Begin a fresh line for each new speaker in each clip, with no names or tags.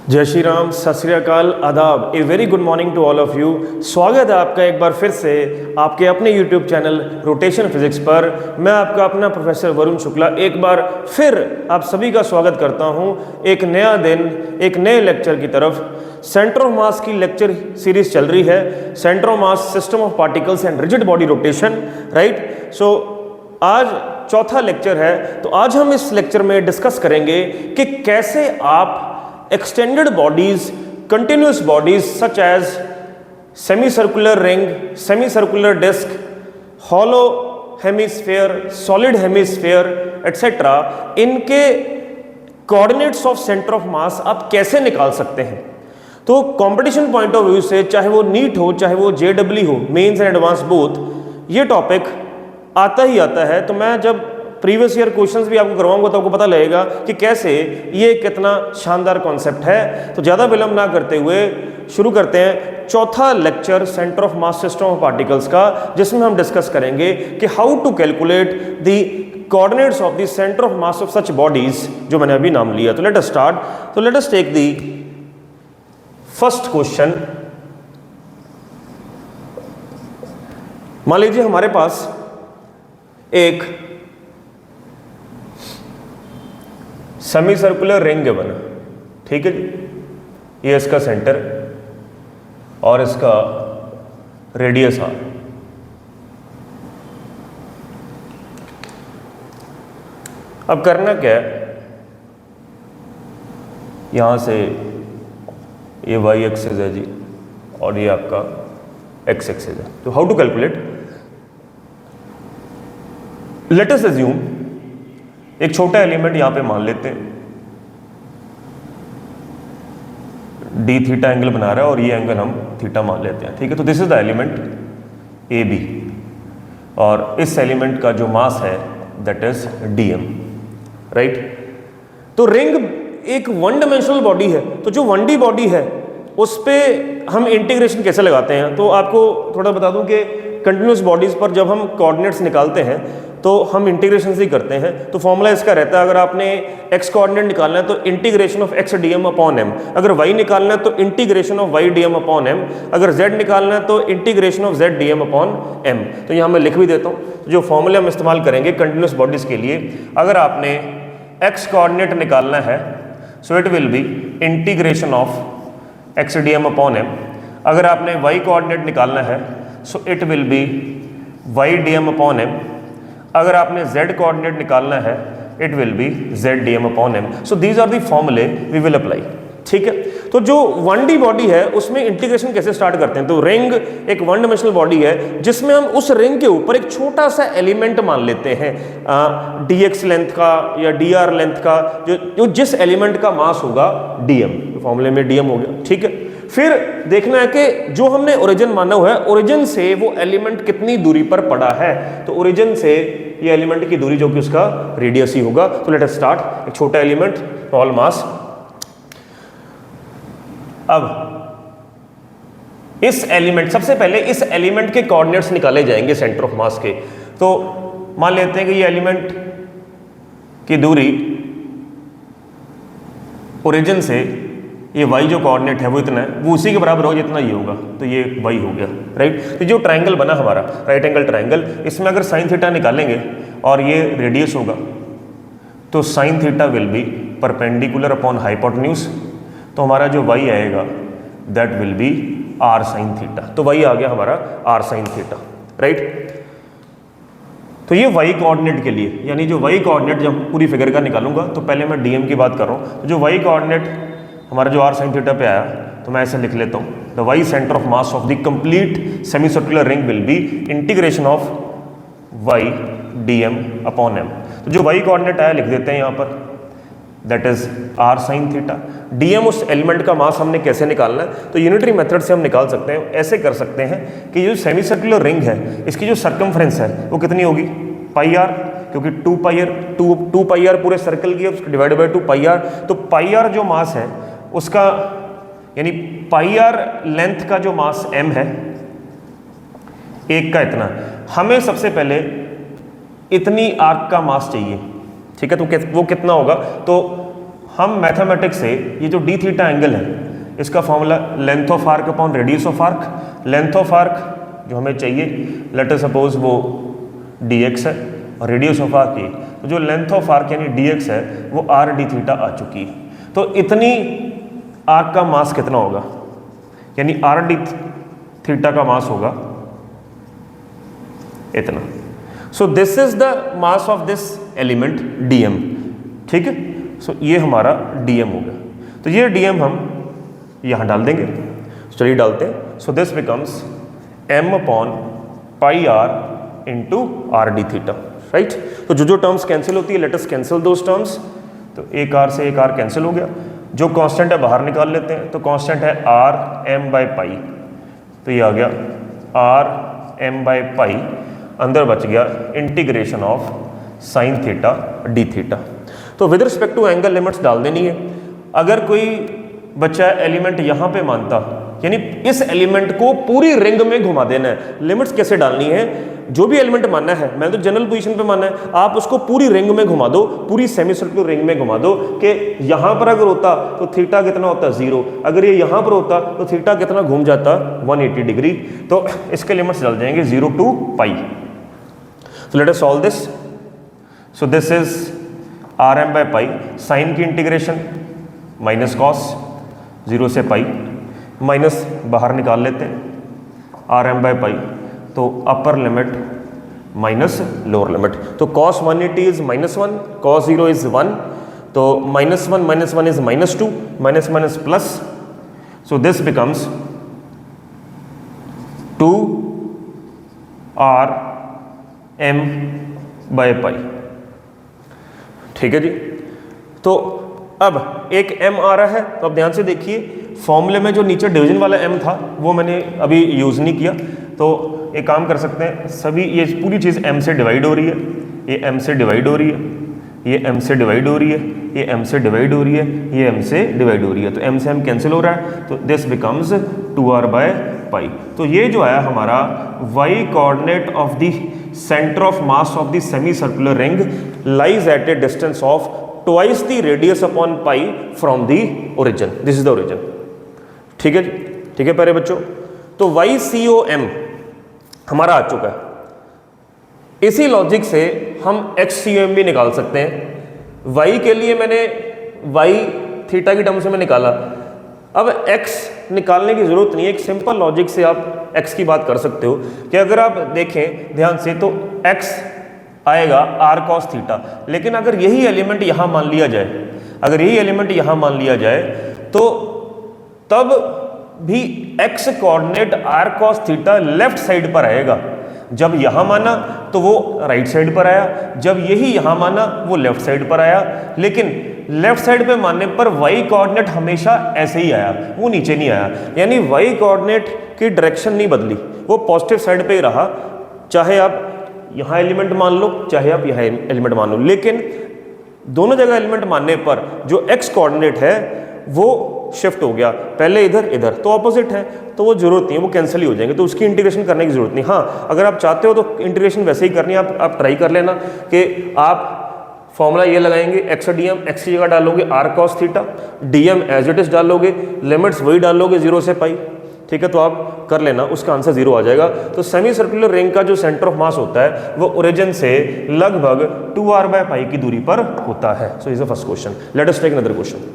जय श्री राम, सत श्री अकाल, आदाब। A very good morning to all of you. स्वागत है आपका एक बार फिर से आपके अपने यूट्यूब चैनल रोटेशन फिजिक्स पर। मैं आपका अपना प्रोफेसर वरुण शुक्ला एक बार फिर आप सभी का स्वागत करता हूं एक नया दिन, एक नए लेक्चर की तरफ। सेंटर ऑफ मास की लेक्चर सीरीज चल रही है, centre of mass, system of particles and rigid body rotation, right. So आज चौथा लेक्चर है। तो आज हम इस लेक्चर में डिस्कस करेंगे कि कैसे आप extended bodies, continuous bodies such as semicircular ring, semicircular disc, hollow hemisphere, solid hemisphere, etc. इनके coordinates of center of mass आप कैसे निकाल सकते हैं। तो कंपटीशन पॉइंट ऑफ व्यू से, चाहे वो नीट हो, चाहे वो JEE हो, मेंस एंड एडवांस बोथ, ये टॉपिक आता ही आता है। तो मैं जब प्रीवियस ईयर क्वेश्चंस भी आपको करवाऊंगा तो आपको पता लगेगा कि कैसे ये कितना शानदार कॉन्सेप्ट है। तो ज़्यादा विलंब ना करते हुए शुरू करते हैं चौथा lecture centre of mass, system of particles का, जिसमें हम डिस्कस करेंगे कि how to calculate the coordinates of the centre of mass of such bodies, जो मैंने अभी नाम लिया। तो लेट अस स्टार्ट। तो let us take the first question. मान लीजिए हमारे पास एक सेमी सर्कुलर रिंग है बना, ठीक है जी। ये इसका सेंटर और इसका रेडियस आर। अब करना क्या है, यहां से ये वाई एक्सिस है जी और ये आपका एक्स एक्सिस है। तो how to calculate, let us assume एक छोटा एलिमेंट यहां पे मान लेते हैं, डी थीटा एंगल बना रहा है और ये एंगल हम थीटा मान लेते हैं, ठीक है। तो this is the element A B और इस एलिमेंट का जो मास है दैट इज डीएम, राइट। तो रिंग एक वन डायमेंशनल बॉडी है। तो जो 1D बॉडी है उस पर हम इंटीग्रेशन कैसे लगाते हैं, तो आपको थोड़ा बता दूं कि कंटिन्यूस बॉडीज पर जब हम कोऑर्डिनेट्स निकालते हैं तो हम इंटीग्रेशन से ही करते हैं। तो फॉर्मूला इसका रहता है, अगर आपने एक्स कोऑर्डिनेट निकालना है तो integration of x DM upon M, अगर वाई निकालना है तो integration of y DM upon M, अगर जेड निकालना है तो integration of z DM upon M. तो यहाँ मैं लिख भी देता हूँ जो फॉर्मूले हम इस्तेमाल करेंगे कंटिन्यूस बॉडीज के लिए। अगर आपने एक्स कोऑर्डिनेट निकालना है so it will be integration of x DM upon M, अगर आपने वाई कोऑर्डिनेट निकालना है so it will be y DM upon M, अगर आपने z कोऑर्डिनेट निकालना है it will be z dm upon m। So these are the फॉर्मूले we will apply, ठीक है। तो जो 1D बॉडी है उसमें इंटीग्रेशन कैसे स्टार्ट करते हैं, तो रिंग एक वन डायमेंशनल बॉडी है जिसमें हम उस रिंग के ऊपर एक छोटा सा एलिमेंट मान लेते हैं dx लेंथ का या dr लेंथ का, जो जिस एलिमेंट का मास होगा dm, फॉर्मूले में dm हो गया, ठीक है। फिर देखना है कि जो हमने ओरिजिन माना हुआ है, ओरिजिन से वो एलिमेंट कितनी दूरी पर पड़ा है। तो ओरिजिन से ये एलिमेंट की दूरी जो कि उसका रेडियस ही होगा। तो लेट अस स्टार्ट। एक छोटा एलिमेंट, स्मॉल मास। अब इस एलिमेंट, सबसे पहले इस एलिमेंट के कोऑर्डिनेट्स निकाले जाएंगे सेंटर ऑफ मास के। तो मान लेते हैं कि ये एलिमेंट की दूरी ओरिजिन से, ये y जो कोऑर्डिनेट है वो इतना है, वो उसी के बराबर होगा जितना ये होगा, तो ये y हो गया, राइट। तो जो ट्रायंगल बना हमारा राइट एंगल ट्रायंगल, इसमें अगर साइन थीटा निकालेंगे और ये रेडियस होगा तो sine theta will be perpendicular upon hypotenuse. तो हमारा जो y आएगा that will be r sine theta. तो y आ गया हमारा r साइन थीटा, राइट। तो ये y कोऑर्डिनेट के लिए, यानी जो y कोऑर्डिनेट जब पूरी फिगर का निकालूंगा तो पहले मैं dm की बात कर रहा हूँ। तो जो y कोऑर्डिनेट हमारा जो r साइन थीटा पे आया तो मैं ऐसे लिख लेता हूँ, the y centre of mass of the complete semi circular ring will be integration of y DM upon M. तो जो वाई कोऑर्डिनेट आया लिख देते हैं यहाँ पर, that is r sine theta. DM उस एलिमेंट का मास हमने कैसे निकालना है, तो यूनिटरी मेथड से हम निकाल सकते हैं। ऐसे कर सकते हैं कि जो सेमी सर्कुलर रिंग है इसकी जो सर्कमफ्रेंस है वो कितनी होगी, पाई आर, क्योंकि 2 पाई आर पूरे सर्कल की है, उसको डिवाइड बाई 2 पाई आर। तो पाई आर जो मास है उसका, यानी पाई आर लेंथ का जो मास m है, एक का इतना, हमें सबसे पहले इतनी आर्क का मास चाहिए, ठीक है। तो वो कितना होगा, तो हम मैथमेटिक्स से ये जो डी थीटा एंगल है इसका formula length of arc upon radius of arc, length of arc जो हमें चाहिए लेट अस सपोज वो dx है और रेडियस ऑफ आर्क ये, तो जो लेंथ ऑफ आर्क यानी dx है वो आर डी थीटा आ चुकी है। तो इतनी आर्क का मास कितना होगा, यानी आर डी थीटा का मास होगा इतना। So this is the mass of this element dm, ठीक है। सो ये हमारा dm हो गया, तो ये dm हम यहां डाल देंगे, चलिए डालते हैं। So this becomes m upon pi r into r d theta, right. तो जो जो टर्म्स कैंसिल होती है let us cancel those terms. तो एक आर से एक आर कैंसिल हो गया, जो कांस्टेंट है बाहर निकाल लेते हैं। तो कांस्टेंट है आर एम बाई पाई, तो ये आ गया आर एम बाई पाई, अंदर बच गया integration of sine theta D theta. तो with respect to angle limits डाल देनी है। अगर कोई बच्चा एलिमेंट यहाँ पे मानता, यानी इस एलिमेंट को पूरी रिंग में घुमा देना है, लिमिट्स कैसे डालनी है, जो भी एलिमेंट मानना है, मैंने तो जनरल पोजीशन पे मानना है, आप उसको पूरी रिंग में घुमा दो, पूरी सेमी सर्कुलर रिंग में घुमा दो कि यहाँ पर अगर होता तो थीटा कितना होता 0, अगर ये यहाँ पर होता तो थीटा कितना घूम जाता 180 डिग्री। तो इसके लिमिट्स डाल जाएंगे 0 to pi. So let us solve this. So this is rm by pi, sine की इंटीग्रेशन माइनस कॉस 0 से पाई, माइनस बाहर निकाल लेते हैं rm by pi, तो अपर लिमिट माइनस लोअर लिमिट। तो cos 180 इज -1, cos 0 इज 1, तो -1 minus 1 is -2, minus minus plus. So this becomes 2 rm by पाई, ठीक है जी। तो अब एक m आ रहा है, तो अब ध्यान से देखिए फॉर्मूले में जो नीचे डिवीजन वाला m था वो मैंने अभी यूज़ नहीं किया, तो एक काम कर सकते हैं, सभी ये पूरी चीज़ m से डिवाइड हो रही है, ये m से डिवाइड हो रही है, ये m से डिवाइड हो रही है, ये m से डिवाइड हो रही है, ये m से डिवाइड हो रही है, तो m से m कैंसिल हो रहा है, तो दिस बिकम्स 2r by पाई। तो ये जो आया हमारा y coordinate of the centre of mass of the semi circular ring lies at A distance of twice the radius upon pi from the origin, this is the origin, ठीक है जी, ठीक है प्यारे बच्चों। तो YCOM हमारा आ चुका है। इसी लॉजिक से हम XCOM भी निकाल सकते हैं। y के लिए मैंने y थीटा की टर्म से मैं निकाला, अब x निकालने की जरूरत नहीं है, एक सिंपल लॉजिक से आप x की बात कर सकते हो कि अगर आप देखें ध्यान से तो x आएगा r cos थीटा, लेकिन अगर यही एलिमेंट यहां मान लिया जाए, अगर यही एलिमेंट यहां मान लिया जाए तो तब भी x coordinate r cos theta left side पर आएगा। जब यहां माना तो वो राइट साइड पर आया, जब यही यहां माना वो लेफ्ट साइड पर आया, लेकिन लेफ्ट साइड पे मानने पर y कोऑर्डिनेट हमेशा ऐसे ही आया, वो नीचे नहीं आया, यानी y कोऑर्डिनेट की डायरेक्शन नहीं बदली, वो पॉजिटिव साइड पे ही रहा, चाहे आप यहाँ एलिमेंट मान लो चाहे आप यहाँ एलिमेंट मान लो, लेकिन दोनों जगह एलिमेंट मानने पर जो x कोऑर्डिनेट है वो शिफ्ट हो गया, पहले इधर इधर, तो ऑपोजिट है, तो वो जरूरत नहीं है, वो कैंसिल ही हो जाएंगे, तो उसकी इंटीग्रेशन करने की जरूरत नहीं। हाँ अगर आप चाहते हो तो इंटीग्रेशन वैसे ही करनी है, आप ट्राई कर लेना कि आप फॉर्मूला ये लगाएंगे x dm, x की जगह डालोगे r cos theta, dm as it is डालोगे, लिमिट्स वही डालोगे 0 से पाई, ठीक है, तो आप कर लेना, उसका आंसर 0 आ जाएगा। तो सेमी सर्कुलर रिंग का जो सेंटर ऑफ मास होता है वो ओरिजिन से लगभग 2r by पाई की दूरी पर होता है। So is the first question. Let us take another question.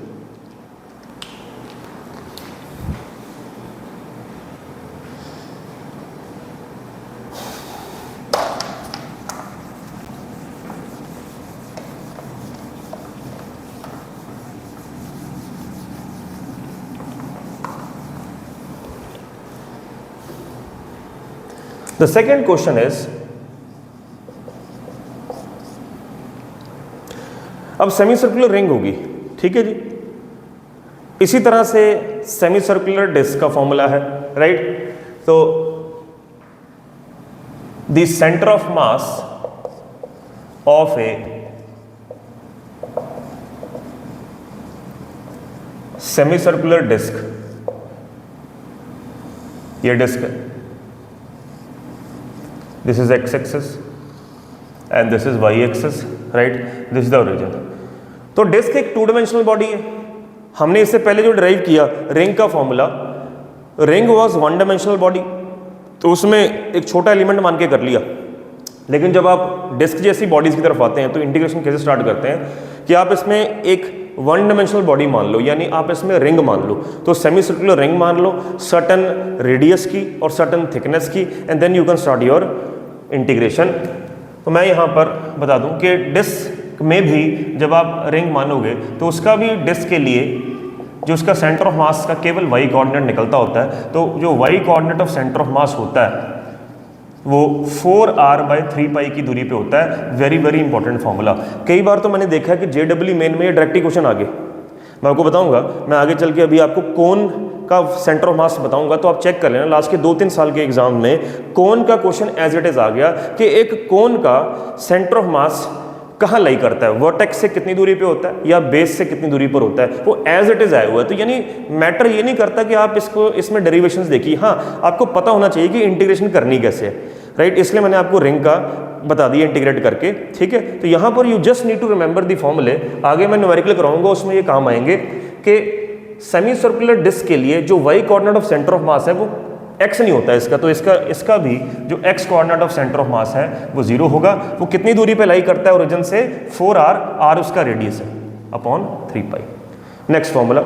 The second question is, अब सेमी सर्कुलर रिंग होगी, ठीक है जी, इसी तरह से सेमी सर्कुलर डिस्क का फॉर्मूला है, राइट। तो the centre of mass of a semi circular disc, ये डिस्क है, this is x axis and this is y axis, right, this is the origin। तो डिस्क एक 2 डायमेंशनल बॉडी है। हमने इससे पहले जो ड्राइव किया रिंग का formula, ring was 1 dimensional body, तो उसमें एक छोटा एलिमेंट मान के कर लिया। लेकिन जब आप डिस्क जैसी बॉडीज की तरफ आते हैं तो इंटीग्रेशन कैसे स्टार्ट करते हैं कि आप इसमें एक 1 डायमेंशनल बॉडी मान लो, यानी आप इसमें रिंग मान लो। तो सेमी सर्कुलर रिंग मान लो सर्टन रेडियस की और सर्टन थिकनेस की, and then you can start your integration. तो मैं यहाँ पर बता दूँ कि डिस्क में भी जब आप रिंग मानोगे तो उसका भी डिस्क के लिए जो उसका सेंटर ऑफ मास का केवल वाई कोऑर्डिनेट निकलता होता है। तो जो y coordinate of centre of mass होता है वो 4r/3π की दूरी पे होता है। Very very important formula. कई बार तो मैंने देखा है कि JEE मेन में ये डायरेक्ट क्वेश्चन आ गए। मैं आपको बताऊंगा, मैं आगे चल के अभी आपको कोन का सेंटर ऑफ मास बताऊंगा, तो आप चेक कर लेना लास्ट के 2-3 साल के एग्जाम में कोन का क्वेश्चन एज इट इज आ गया कि एक कोन का सेंटर ऑफ मास कहाँ लाई करता है, वर्टेक्स से कितनी दूरी पे होता है या बेस से कितनी दूरी पर होता है, वो एज इट इज आया हुआ है। तो यानी मैटर ये नहीं करता कि आप इसको इसमें डेरिवेशंस देखिए, हाँ आपको पता होना चाहिए कि इंटीग्रेशन करनी कैसे है, राइट। इसलिए मैंने आपको रिंग का बता दिया इंटीग्रेट करके, ठीक है। तो यहाँ पर you just need to remember the फॉर्मूले। आगे मैं न्यूमेरिकल कराऊंगा, उसमें ये काम आएंगे कि सेमी सर्कुलर डिस्क के लिए जो y coordinate of centre of mass है वो x नहीं होता है इसका, तो इसका भी जो x coordinate of centre of mass है वो 0 होगा। वो कितनी दूरी पे लाई करता है ओरिजिन से, 4r, r उसका रेडियस है अपॉन 3π। नेक्स्ट फॉर्मूला,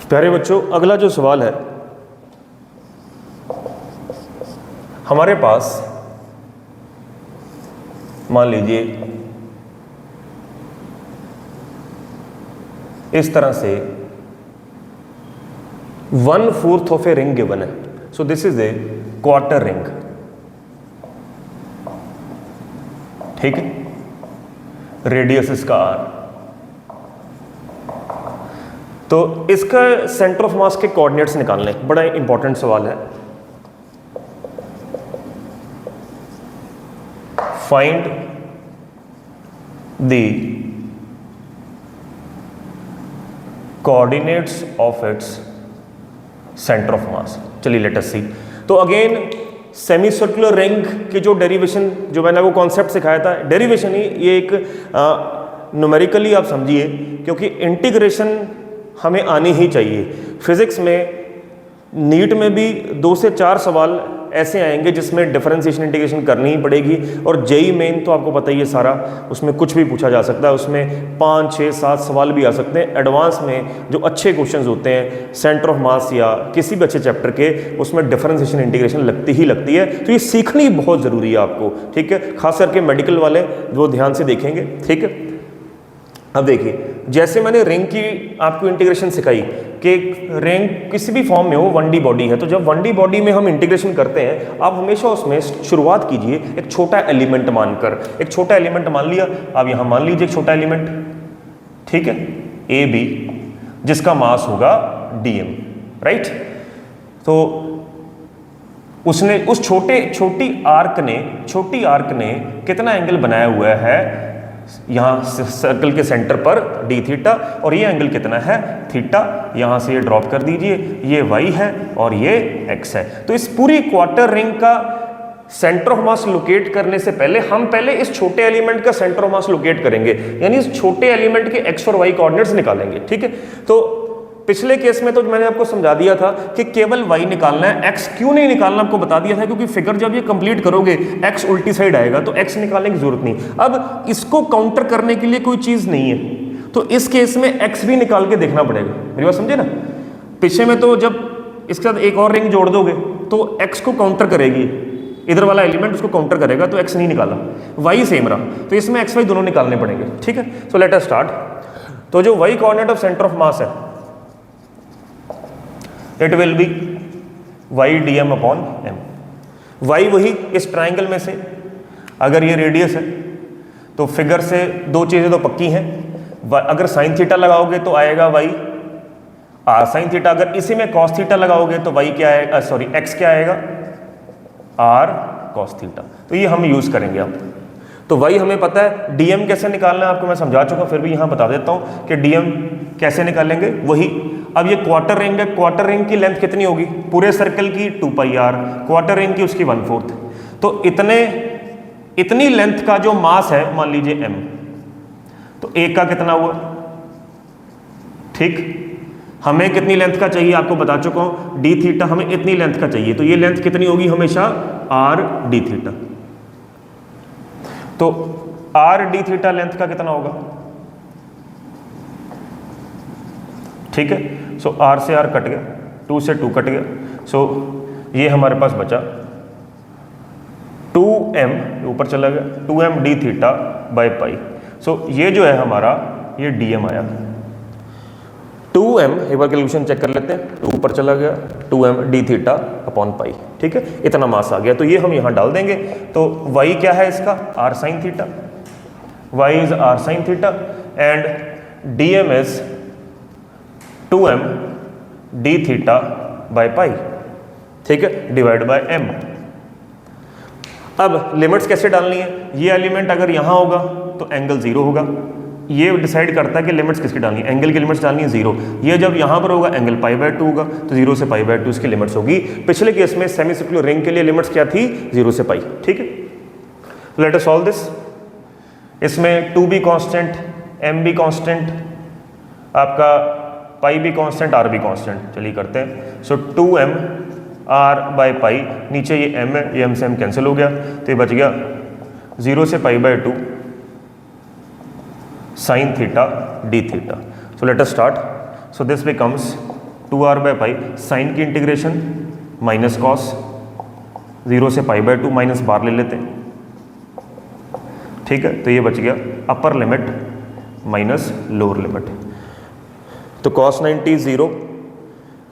प्यारे बच्चों अगला जो सवाल है, हमारे पास मान लीजिए इस तरह से 1/4 ऑफ ए रिंग गिवन है। So this is a quarter ring, ठीक है। रेडियस इसका r, तो इसका सेंटर ऑफ मास के कोऑर्डिनेट्स निकालने, बड़ा इंपॉर्टेंट सवाल है। Find the coordinates of its centre of मास। चलिए लेट अस सी। तो अगेन सेमी सर्कुलर रिंग की जो डेरिवेशन, जो मैंने वो कॉन्सेप्ट सिखाया था, डेरिवेशन ही ये एक न्यूमेरिकली आप समझिए, क्योंकि इंटीग्रेशन हमें आनी ही चाहिए। फिजिक्स में नीट में भी 2 से 4 सवाल ऐसे आएंगे जिसमें डिफरेंशिएशन इंटीग्रेशन करनी ही पड़ेगी, और जेई मेन तो आपको पता ही है सारा, उसमें कुछ भी पूछा जा सकता है, उसमें 5, 6, 7 सवाल भी आ सकते हैं। एडवांस में जो अच्छे क्वेश्चंस होते हैं सेंटर ऑफ मास या किसी भी अच्छे चैप्टर के, उसमें डिफरेंशिएशन इंटीग्रेशन लगती ही लगती है। तो ये सीखनी बहुत ज़रूरी है आपको, ठीक है। खास करके मेडिकल वाले वो ध्यान से देखेंगे, ठीक है। अब देखिए, जैसे मैंने रिंग की आपको इंटीग्रेशन सिखाई कि रिंग किसी भी फॉर्म में हो 1D बॉडी है, तो जब 1D बॉडी में हम इंटीग्रेशन करते हैं, आप हमेशा उसमें शुरुआत कीजिए एक छोटा एलिमेंट मानकर। एक छोटा एलिमेंट मान लिया, आप यहाँ मान लीजिए एक छोटा एलिमेंट, ठीक है, AB, जिसका मास होगा DM, राइट। तो उसने उस छोटी आर्क ने कितना एंगल बनाया हुआ है यहाँ सर्कल के सेंटर पर d थीटा, और ये एंगल कितना है थीटा। यहाँ से ये ड्रॉप कर दीजिए, ये y है और ये x है। तो इस पूरी क्वार्टर रिंग का सेंटर ऑफ मास लोकेट करने से पहले हम पहले इस छोटे एलिमेंट का सेंटर ऑफ मास लोकेट करेंगे, यानी इस छोटे एलिमेंट के x और y कोऑर्डिनेट्स निकालेंगे, ठीक है। तो पिछले केस में तो मैंने आपको समझा दिया था कि केवल y निकालना है, x क्यों नहीं निकालना आपको बता दिया था, क्योंकि फिगर जब ये कंप्लीट करोगे x उल्टी साइड आएगा, तो x निकालने की जरूरत नहीं। अब इसको काउंटर करने के लिए कोई चीज नहीं है, तो इस केस में x भी निकाल के देखना पड़ेगा। मेरी बात समझे ना। पीछे में तो जब इसके साथ एक और रिंग जोड़ दोगे तो x को काउंटर करेगी, इधर वाला एलिमेंट उसको काउंटर करेगा, तो x नहीं निकाला, y सेम रहा, तो इसमें x y दोनों निकालने पड़ेंगे, ठीक है। So let us start. तो जो y coordinate of centre of mass है, it will be y dm upon m। y वही इस ट्राइंगल में से, अगर ये रेडियस है तो फिगर से 2 चीज़ें तो पक्की हैं। अगर साइन थीटा लगाओगे तो आएगा y r साइन थीटा, अगर इसी में कॉस थीटा लगाओगे तो y क्या आएगा, सॉरी x क्या आएगा, r कॉस थीटा। तो ये हम यूज़ करेंगे अब। तो y हमें पता है, dm कैसे निकालना है आपको मैं समझा चुका, फिर भी यहाँ बता देता हूँ कि dm कैसे निकालेंगे वही। अब ये क्वार्टर रिंग है, क्वार्टर रिंग की लेंथ कितनी होगी, पूरे सर्कल की 2πr, क्वार्टर रिंग की उसकी 1/4। तो इतनी लेंथ का जो मास है मान लीजिए m, तो एक का कितना हुआ, ठीक। हमें कितनी लेंथ का चाहिए आपको बता चुका हूं, डी थीटा हमें इतनी लेंथ का चाहिए, तो ये लेंथ कितनी होगी हमेशा आर डी थीटा। तो आर डी थीटा लेंथ का कितना होगा, ठीक है। सो आर से आर कट गया, 2 से 2 कट गया, सो ये हमारे पास बचा 2m, ऊपर चला गया 2m D theta by pi. So ये जो है हमारा ये dm आया, 2m, एक बार कैलकुलेशन चेक कर लेते हैं, 2 ऊपर चला गया 2m D theta upon pi, ठीक है, इतना मास आ गया। तो ये हम यहाँ डाल देंगे, तो y क्या है इसका r sine theta, y is r sine theta and dm is 2m D theta by पाई, ठीक है, डिवाइड बाय m। अब लिमिट्स कैसे डालनी है, ये एलिमेंट अगर यहाँ होगा तो एंगल 0 होगा, ये डिसाइड करता है कि लिमिट्स किसकी डालनी है, एंगल की लिमिट्स डालनी है 0। ये जब यहाँ पर होगा एंगल π/2 होगा, तो 0 से π/2 इसकी लिमिट्स होगी। पिछले केस में सेमी सर्कुलर रिंग के लिए लिमिट्स क्या थी, 0 से π, ठीक है। Let us solve this. इसमें 2 भी कांस्टेंट, m भी कांस्टेंट, आपका पाई भी कांस्टेंट, r भी कांस्टेंट, चलिए करते हैं। सो 2m r बाई पाई, नीचे ये m है, ये m से m कैंसिल हो गया, तो ये बच गया 0 से π/2 sine theta D theta. So let us start. So this becomes 2r by pi, sine की इंटीग्रेशन माइनस कॉस, 0 से π/2 माइनस बार ले लेते हैं, ठीक है। तो ये बच गया अपर लिमिट माइनस लोअर लिमिट। तो cos 90 0,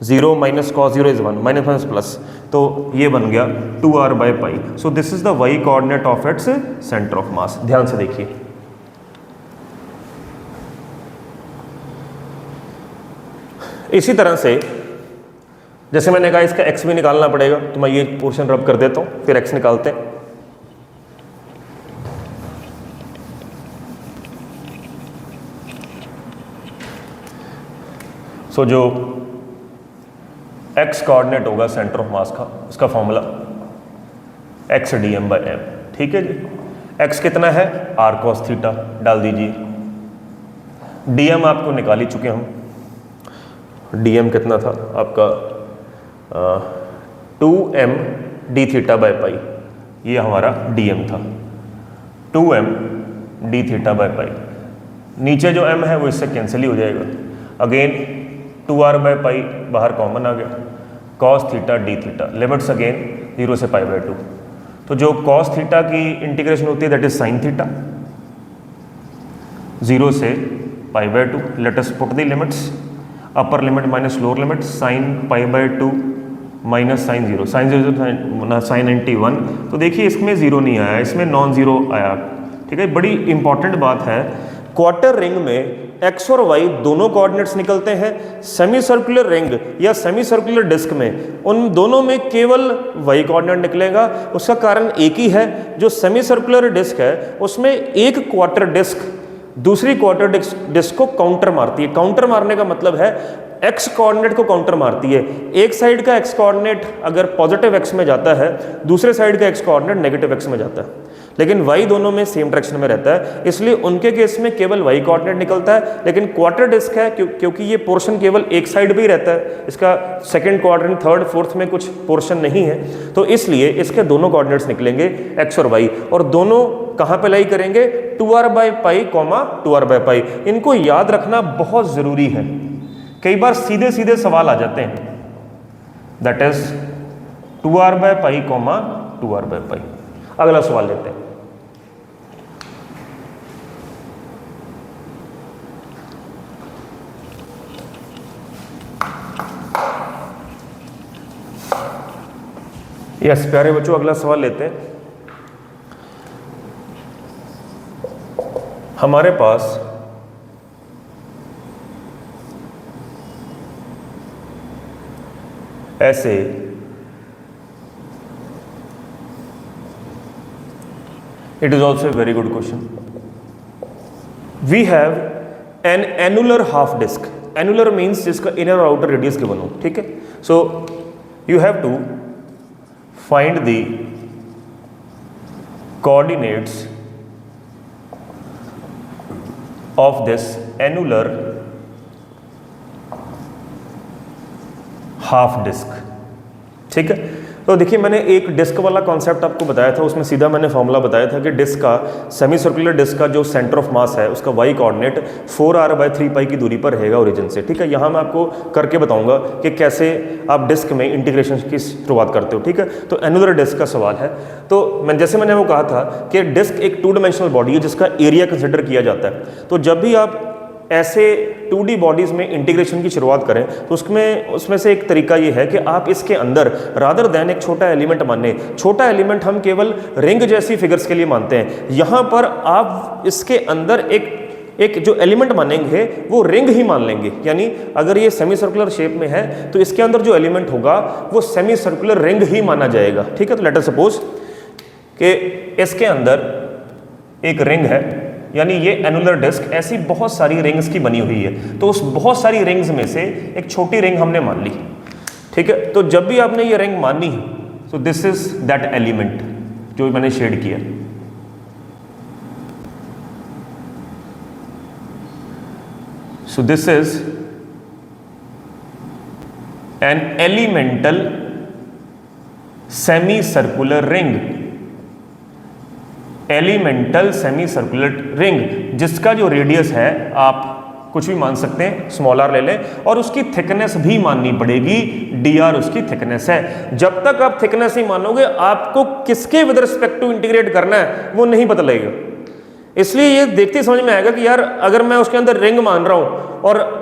0 minus cos 0 is 1, minus minus plus, तो ये बन गया 2r by pi. So this is the y coordinate of its centre of मास। ध्यान से देखिए, इसी तरह से जैसे मैंने कहा इसका x भी निकालना पड़ेगा, तो मैं ये पोर्शन रब कर देता हूं, फिर x निकालते हैं। सो जो x कोऑर्डिनेट होगा सेंटर ऑफ मास का, उसका formula x dm by m, ठीक है जी। x कितना है, r cos थीटा डाल दीजिए, dm आपको निकाल ही चुके हम, dm कितना था आपका 2m डी थीटा बाई पाई, ये हमारा dm था, 2m डी थीटा बाई पाई। नीचे जो m है वो इससे कैंसिल ही हो जाएगा, अगेन 2r बाई पाई बाहर कॉमन आ गया, cos theta D theta, limits again 0 से π/2। तो जो cos थीटा की इंटीग्रेशन होती है दैट इज साइन थीटा, 0 से π/2। Let us put the limits, upper limit minus lower limit, sine π/2 minus sine 0, sine 0 sine 91। तो देखिए इसमें 0 नहीं आया, इसमें नॉन जीरो आया, ठीक है। बड़ी इंपॉर्टेंट बात है, क्वार्टर रिंग में x और y दोनों कोऑर्डिनेट्स निकलते हैं, सेमी सर्कुलर रिंग या सेमी सर्कुलर डिस्क में उन दोनों में केवल y कोऑर्डिनेट निकलेगा। उसका कारण एक ही है, जो सेमी सर्कुलर डिस्क है उसमें एक क्वार्टर डिस्क दूसरी क्वार्टर डिस्क को काउंटर मारती है। काउंटर मारने का मतलब है x कोऑर्डिनेट को काउंटर मारती है। एक साइड का x कोऑर्डिनेट अगर पॉजिटिव x में जाता है, दूसरे साइड का x कोऑर्डिनेट नेगेटिव x में जाता है, लेकिन y दोनों में सेम डायरेक्शन में रहता है, इसलिए उनके केस में केवल y कोऑर्डिनेट निकलता है। लेकिन क्वार्टर डिस्क है क्योंकि ये पोर्शन केवल एक साइड पे ही रहता है, इसका सेकंड क्वाड्रेंट थर्ड फोर्थ में कुछ पोर्शन नहीं है, तो इसलिए इसके दोनों कोऑर्डिनेट्स निकलेंगे x और y, और दोनों कहाँ पे लाई करेंगे, 2r by pi 2r by पाई। इनको याद रखना बहुत ज़रूरी है, कई बार सीधे सीधे सवाल आ जाते हैं, that is 2r by pi 2r by पाई। अगला सवाल लेते हैं। यस प्यारे बच्चों, अगला सवाल लेते हैं। हमारे पास ऐसे it is also a very good question. We have an annular half disc. Annular means जिसका इनर और आउटर रेडियस गिवन हो, ठीक है। So you have to find the coordinates of this annular half disc. ठीक है, तो देखिए मैंने एक डिस्क वाला कॉन्सेप्ट आपको बताया था, उसमें सीधा मैंने फॉर्मूला बताया था कि डिस्क का, सेमी सर्कुलर डिस्क का जो सेंटर ऑफ मास है उसका वाई कोऑर्डिनेट 4r/3π की दूरी पर रहेगा ओरिजिन से। ठीक है, यहाँ मैं आपको करके बताऊंगा कि कैसे आप डिस्क में इंटीग्रेशन की शुरुआत करते हो। ठीक है, तो एनुलर डिस्क का सवाल है। तो मैंने वो कहा था कि डिस्क एक 2 डायमेंशनल बॉडी है जिसका एरिया कंसिडर किया जाता है। तो जब भी आप ऐसे 2D बॉडीज़ में इंटीग्रेशन की शुरुआत करें तो उसमें से एक तरीका ये है कि आप इसके अंदर रादर देन एक छोटा एलिमेंट माने, छोटा एलिमेंट हम केवल रिंग जैसी फिगर्स के लिए मानते हैं, यहाँ पर आप इसके अंदर एक जो एलिमेंट मानेंगे वो रिंग ही मान लेंगे। यानी अगर ये सेमी सर्कुलर शेप में है तो इसके अंदर जो एलिमेंट होगा वो सेमी सर्कुलर रिंग ही माना जाएगा। ठीक है, तो लेट अस सपोज कि इसके अंदर एक रिंग है, यानी ये एनुलर डिस्क ऐसी बहुत सारी रिंग्स की बनी हुई है, तो उस बहुत सारी रिंग्स में से एक छोटी रिंग हमने मान ली। ठीक है, तो जब भी आपने ये रिंग मानी तो दिस इज दैट एलिमेंट जो मैंने शेड किया। So this is an elemental semi circular ring, elemental semi circular ring जिसका जो रेडियस है आप कुछ भी मान सकते हैं, स्मॉल r ले लें, और उसकी थिकनेस भी माननी पड़ेगी, dr उसकी थिकनेस है। जब तक आप थिकनेस ही मानोगे आपको किसके विद रिस्पेक्ट टू इंटीग्रेट करना है वो नहीं पता लगेगा। इसलिए ये देखते समझ में आएगा कि यार अगर मैं उसके अंदर रिंग मान रहा हूं और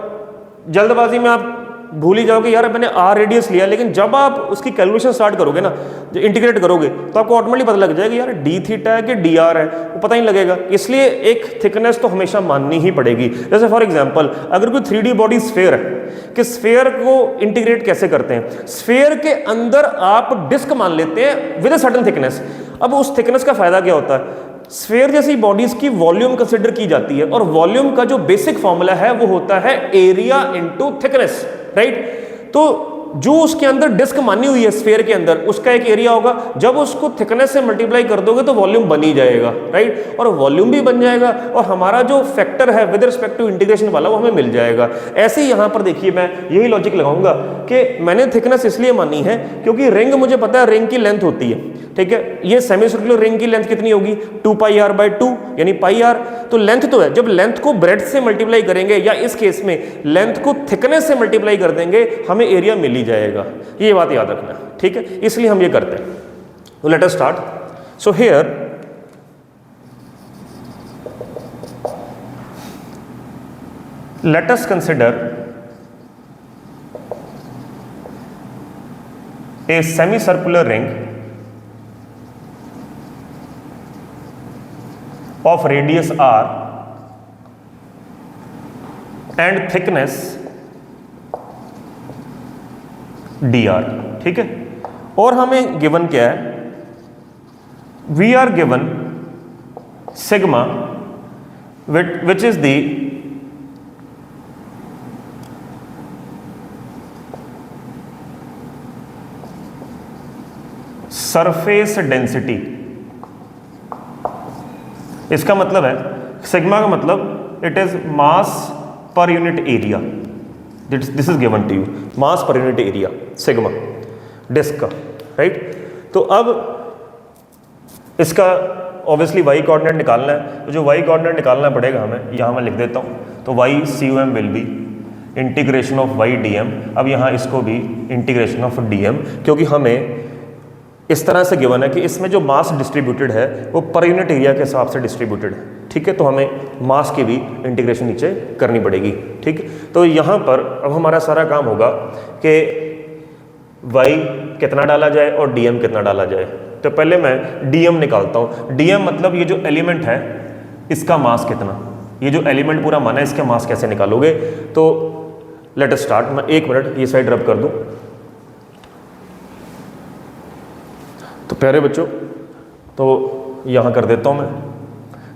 जल्दबाजी में आप भूल ही जाओगे यार मैंने r रेडियस लिया, लेकिन जब आप उसकी कैलकुलेशन स्टार्ट करोगे ना, जो इंटीग्रेट करोगे तो आपको ऑटोमेटिकली पता लग जाएगा यार d थीटा है कि dr है, वो पता ही लगेगा। इसलिए एक थिकनेस तो हमेशा माननी ही पड़ेगी। जैसे फॉर एग्जांपल अगर कोई 3D बॉडी स्फेयर है कि स्फेयर को इंटीग्रेट कैसे करते हैं, स्फेयर के अंदर आप डिस्क मान लेते हैं विद अ सर्टेन थिकनेस। अब उस थिकनेस का फायदा क्या होता है, स्फेयर जैसी बॉडीज की वॉल्यूम कंसिडर की जाती है और वॉल्यूम का जो बेसिक फॉर्मूला है वो होता है एरिया इनटू थिकनेस, राइट। तो जो उसके अंदर डिस्क मानी हुई है स्फेयर के अंदर उसका एक एरिया होगा, जब उसको थिकनेस से मल्टीप्लाई कर दोगे तो वॉल्यूम बन ही जाएगा, राइट। और वॉल्यूम भी बन जाएगा और हमारा जो फैक्टर है विद रिस्पेक्ट टू इंटीग्रेशन वाला वो हमें मिल जाएगा। ऐसे ही यहां पर देखिए मैं यही लॉजिक लगाऊंगा कि मैंने थिकनेस इसलिए मानी है क्योंकि रिंग मुझे पता है रिंग की लेंथ होती है, ठीक है। ये सेमी सर्कुलर रिंग की लेंथ कितनी होगी 2πr/2 यानी πr, तो लेंथ तो है। जब लेंथ को ब्रेड्थ से मल्टीप्लाई करेंगे या इस केस में लेंथ को थिकनेस से मल्टीप्लाई कर देंगे हमें एरिया मिल ही जाएगा। ये बात याद रखना, ठीक है, इसलिए हम ये करते हैं। तो let us start. So here let us consider a semicircular ring of radius r and thickness dr, ठीक है। और हमें गिवन क्या है, we are given sigma which is the surface density. इसका मतलब है सिग्मा का मतलब it is mass per unit area, this is given to you, mass per unit area sigma disc का, राइट। तो अब इसका ऑब्वियसली वाई कोऑर्डिनेट निकालना है, तो जो वाई कोऑर्डिनेट निकालना पड़ेगा हमें, यहाँ मैं लिख देता हूँ। तो y CUM will be integration of y DM। अब यहाँ इसको भी इंटीग्रेशन ऑफ DM, क्योंकि हमें इस तरह से गिवन है कि इसमें जो मास डिस्ट्रीब्यूटेड है वो पर यूनिट एरिया के हिसाब से डिस्ट्रीब्यूटेड है, ठीक है। तो हमें मास की भी इंटीग्रेशन नीचे करनी पड़ेगी, ठीक है। तो यहाँ पर अब हमारा सारा काम होगा कि y कितना डाला जाए और dm कितना डाला जाए। तो पहले मैं dm निकालता हूँ। dm मतलब ये जो एलिमेंट है इसका मास कितना, ये जो एलिमेंट पूरा माना है इसका मास कैसे निकालोगे। तो लेट अस स्टार्ट। मैं 1 मिनट ये साइड रब कर दूँ। तो प्यारे बच्चों, तो यहाँ कर देता हूँ मैं।